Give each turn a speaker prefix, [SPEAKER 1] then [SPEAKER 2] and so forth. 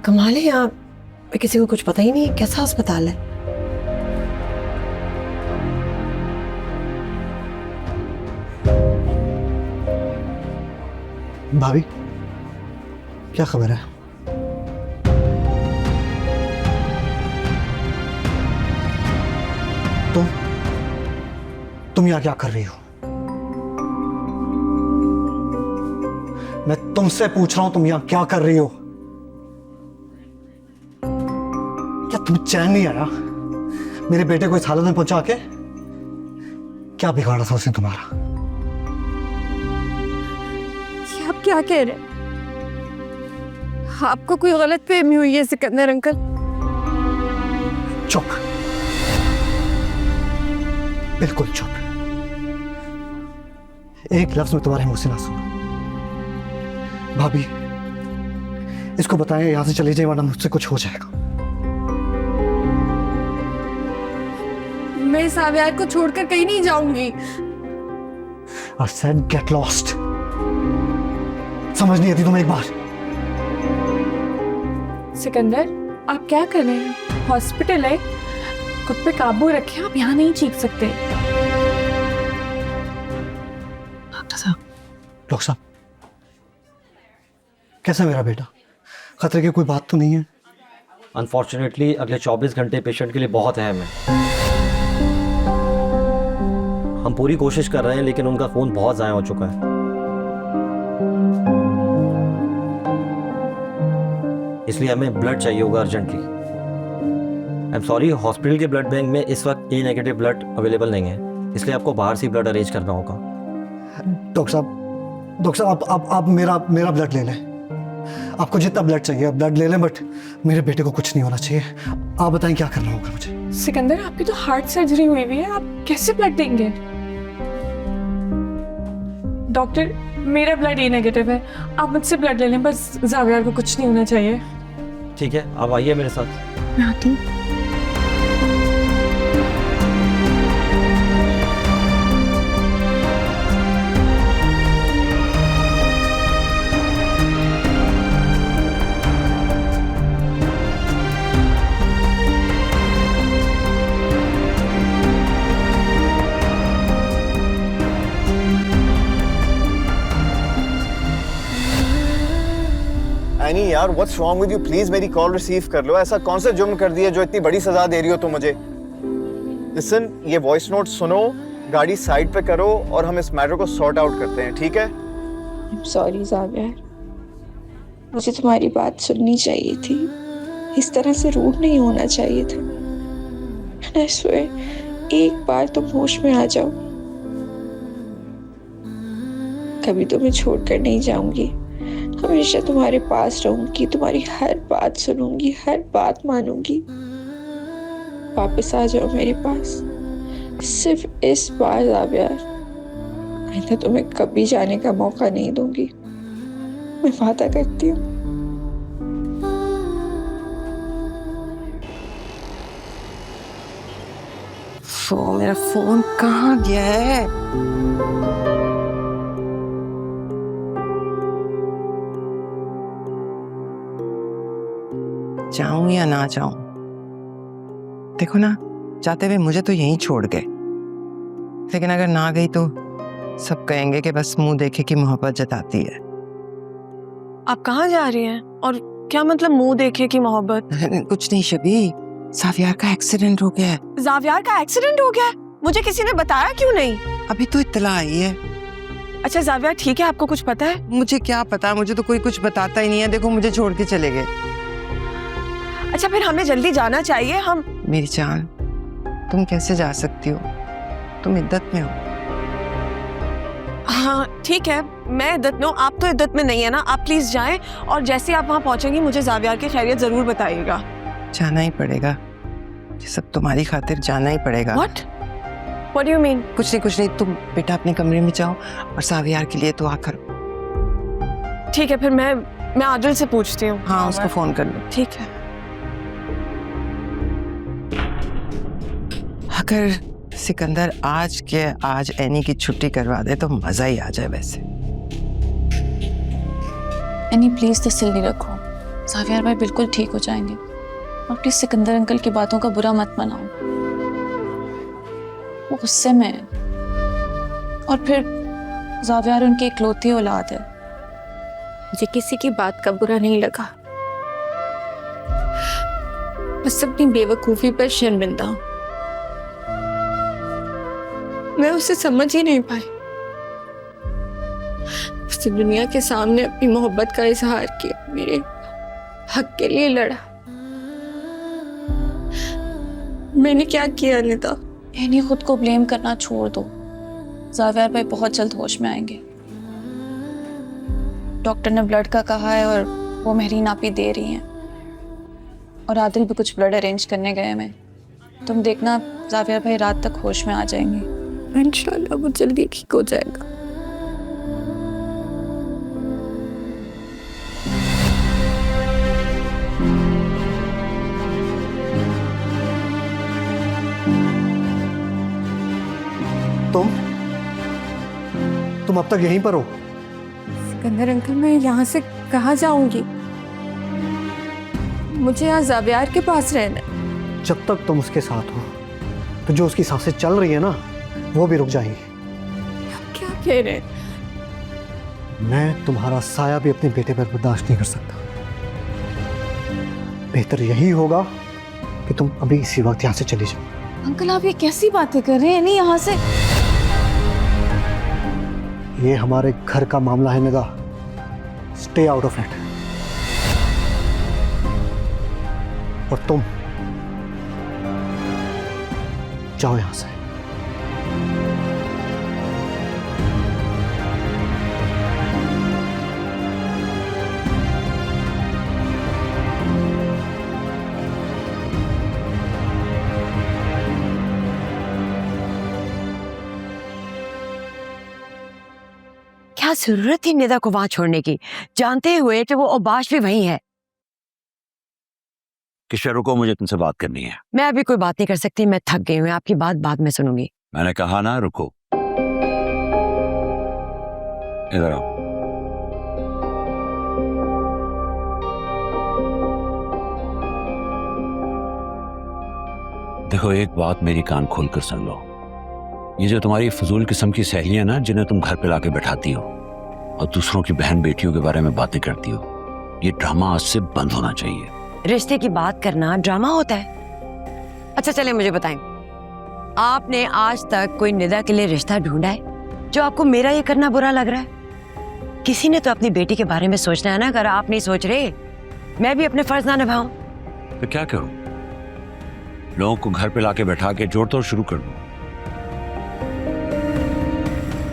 [SPEAKER 1] कमाल है, यहाँ पे किसी को कुछ पता ही नहीं है। कैसा अस्पताल है?
[SPEAKER 2] भाभी, क्या खबर है? तुम यहाँ क्या कर रही हो? मैं तुमसे पूछ रहा हूं, तुम यहाँ क्या कर रही हो? क्या तुम्हें चैन नहीं आया मेरे बेटे को इस हालत में पहुंचा के? क्या बिगाड़ा था उसने तुम्हारा?
[SPEAKER 3] ये आप क्या कह रहे हैं? आपको कोई गलत फहमी हुई है सिकंदर अंकल?
[SPEAKER 2] चुप, बिल्कुल चुप। एक लफ्ज में तुम्हारे मुंह से ना सुनो। भाभी, इसको बताएं यहां से चली जाए, वरना मुझसे कुछ हो जाएगा।
[SPEAKER 3] मैं सावियार को छोड़कर कहीं नहीं जाऊंगी।
[SPEAKER 2] I said get lost। समझ नहीं आती तुम्हें एक बार?
[SPEAKER 3] सिकंदर, आप क्या कर रहे हैं? हॉस्पिटल है, खुद पे काबू रखें, आप यहाँ नहीं चीख सकते।
[SPEAKER 2] डॉक्टर साहब, कैसा मेरा बेटा? खतरे की कोई बात तो नहीं है?
[SPEAKER 4] अनफॉर्चुनेटली अगले 24 घंटे पेशेंट के लिए बहुत अहम है। हम पूरी कोशिश कर रहे हैं, लेकिन उनका खून बहुत ज़ाया हो चुका है। इसलिए हमें ब्लड चाहिए होगा urgently. I am sorry, hospital के ब्लड बैंक में इस वक्त ए नेगेटिव ब्लड अवेलेबल नहीं है, इसलिए आपको बाहर से ब्लड अरेंज करना होगा।
[SPEAKER 2] डॉक्टर साहब, आप मेरा ब्लड ले लें। आपको जितना ब्लड चाहिए ब्लड ले लें, बट मेरे बेटे को कुछ नहीं होना चाहिए। आप बताएं क्या करना होगा मुझे?
[SPEAKER 3] सिकंदर, आपकी तो हार्ट सर्जरी हुई हुई है, आप कैसे ब्लड देंगे? डॉक्टर, मेरा ब्लड ए नेगेटिव है, आप मुझसे ब्लड ले लें, बस जावियार को कुछ नहीं होना चाहिए।
[SPEAKER 4] ठीक है, आप आइए मेरे साथ।
[SPEAKER 3] मैं आती हूँ।
[SPEAKER 5] एनी यार, what's wrong with you? Please मेरी कॉल रिसीव कर लो। ऐसा कौन सा जुर्म कर दिया जो इतनी बड़ी सजा दे रही हो तुम मुझे? लिसन, ये वॉइस नोट सुनो, गाड़ी साइड पे करो और हम इस मैटर को सॉर्ट आउट करते हैं, ठीक है?
[SPEAKER 6] सॉरी जावियार, मुझे तुम्हारी बात सुननी चाहिए थी। इस तरह से रूड नहीं होना चाहिए था। And I swear, एक बार तुम होश में आ जाओ, कभी तुम्हें छोड़कर नहीं जाऊंगी। हमेशा तुम्हारे पास रहूंगी, तुम्हारी हर बात सुनूंगी, हर बात मानूंगी। वापस आ जाओ मेरे पास, सिर्फ इस बार जावियार। आइंदा तुम्हें कभी जाने का मौका नहीं दूंगी, मैं वादा करती हूँ।
[SPEAKER 1] मेरा फोन कहाँ गया है?
[SPEAKER 7] जाऊं या ना जाऊं, देखो ना, जाते हुए मुझे तो यहीं छोड़ गए, लेकिन अगर ना गई तो सब कहेंगे कि बस मुंह देखे कि मोहब्बत जताती है।
[SPEAKER 3] आप कहाँ जा रही हैं? और क्या मतलब मुंह देखे की मोहब्बत?
[SPEAKER 7] कुछ नहीं शबी, सावियार का एक्सीडेंट हो गया है।
[SPEAKER 3] जावियार का एक्सीडेंट हो गया है? मुझे किसी ने बताया क्यों नहीं?
[SPEAKER 7] अभी तो इत्तला आई है।
[SPEAKER 3] अच्छा जावियार ठीक है, आपको कुछ पता है?
[SPEAKER 7] मुझे क्या पता, मुझे तो कोई कुछ बताता ही नहीं है। देखो मुझे छोड़ के चले गए।
[SPEAKER 3] अच्छा फिर हमें जल्दी जाना चाहिए। हम
[SPEAKER 7] मेरी जान, तुम कैसे जा सकती हो? तुम इद्दत में हो।
[SPEAKER 3] हाँ ठीक है, मैं इद्दत में हूँ, आप तो इद्दत में नहीं है ना। आप प्लीज जाएं, और जैसे आप वहाँ पहुंचेंगी मुझे जावियार की खैरियत जरूर बताइएगा।
[SPEAKER 7] जाना ही पड़ेगा, ये सब तुम्हारी खातिर जाना ही पड़ेगा।
[SPEAKER 3] What do you mean?
[SPEAKER 7] कुछ नहीं, तुम बेटा अपने कमरे में जाओ और सावियार के लिए दुआ करो।
[SPEAKER 3] ठीक है, फिर मैं आदिल से पूछती हूँ।
[SPEAKER 7] हाँ, उसको फोन कर लो।
[SPEAKER 3] ठीक है।
[SPEAKER 7] अगर सिकंदर आज के आज एनी की छुट्टी करवा दे तो मजा ही आ जाए। वैसे
[SPEAKER 8] एनी प्लीज तसल्ली रखो, जावियर भाई बिल्कुल ठीक हो जाएंगे। और प्लीज सिकंदर अंकल की बातों का बुरा मत मनाओ, वो गुस्से में है। और फिर जावियर उनकी इकलौती औलाद है।
[SPEAKER 6] मुझे किसी की बात का बुरा नहीं लगा, बस अपनी बेवकूफी पर शर्मिंदा हूं। मैं उसे समझ ही नहीं पाई। उसने दुनिया के सामने अपनी मोहब्बत का इजहार किया, मेरे हक के लिए लड़ा। मैंने क्या किया निदा?
[SPEAKER 8] यानी खुद को ब्लेम करना छोड़ दो, जावियर भाई बहुत जल्द होश में आएंगे। डॉक्टर ने ब्लड का कहा है और वो महरीन आपी दे रही हैं। और आदिल भी कुछ ब्लड अरेंज करने गए हैं। तुम देखना जावियर भाई रात तक होश में आ जाएंगे।
[SPEAKER 6] इंशाल्लाह वो जल्दी ठीक हो जाएगा।
[SPEAKER 2] तुम अब तक यहीं पर हो?
[SPEAKER 6] सिकंदर अंकल, मैं यहाँ से कहाँ जाऊंगी? मुझे यहाँ जावियार के पास रहना है।
[SPEAKER 2] जब तक तुम उसके साथ हो तो जो उसकी सांसें चल रही है ना, वो भी रुक जाएंगी।
[SPEAKER 6] आप क्या कह रहे हैं?
[SPEAKER 2] मैं तुम्हारा साया भी अपने बेटे पर बर्दाश्त नहीं कर सकता। बेहतर यही होगा कि तुम अभी इसी वक्त यहाँ से चली जाओ।
[SPEAKER 8] अंकल आप ये कैसी बातें कर रहे हैं? नहीं यहाँ से।
[SPEAKER 2] ये हमारे घर का मामला है Nida. Stay out of it. और तुम जाओ यहां से।
[SPEAKER 1] क्या जरूरत थी निदा को वहां छोड़ने की, जानते हुए कि वो औबाश भी वही है?
[SPEAKER 9] किशोर रुको, मुझे तुमसे बात करनी है।
[SPEAKER 1] मैं अभी कोई बात नहीं कर सकती, मैं थक गई हूँ। आपकी बात बाद में सुनूंगी।
[SPEAKER 9] मैंने कहा ना रुको। इधर आओ। देखो एक बात मेरी कान खोल कर सुन लो। ये जो तुम्हारी फजूल किस्म की सहेलियां ना, जिन्हें तुम घर पे लाके बैठाती हो और दूसरों की बहन बेटियों के बारे में बातें करती हो, ये ड्रामा आज से बंद होना चाहिए।
[SPEAKER 1] रिश्ते की बात करना ड्रामा होता है? अच्छा चले मुझे बताएं, आपने आज तक कोई निदा के लिए रिश्ता ढूंढा है जो आपको मेरा ये करना बुरा लग रहा है? किसी ने तो अपनी बेटी के बारे में सोचना है ना। अगर आप नहीं सोच रहे, मैं भी अपने फर्ज ना निभाऊं
[SPEAKER 9] तो क्या करूं? लोगों को घर पे लाके बैठा के जोड़ तोड़ शुरू कर दूं?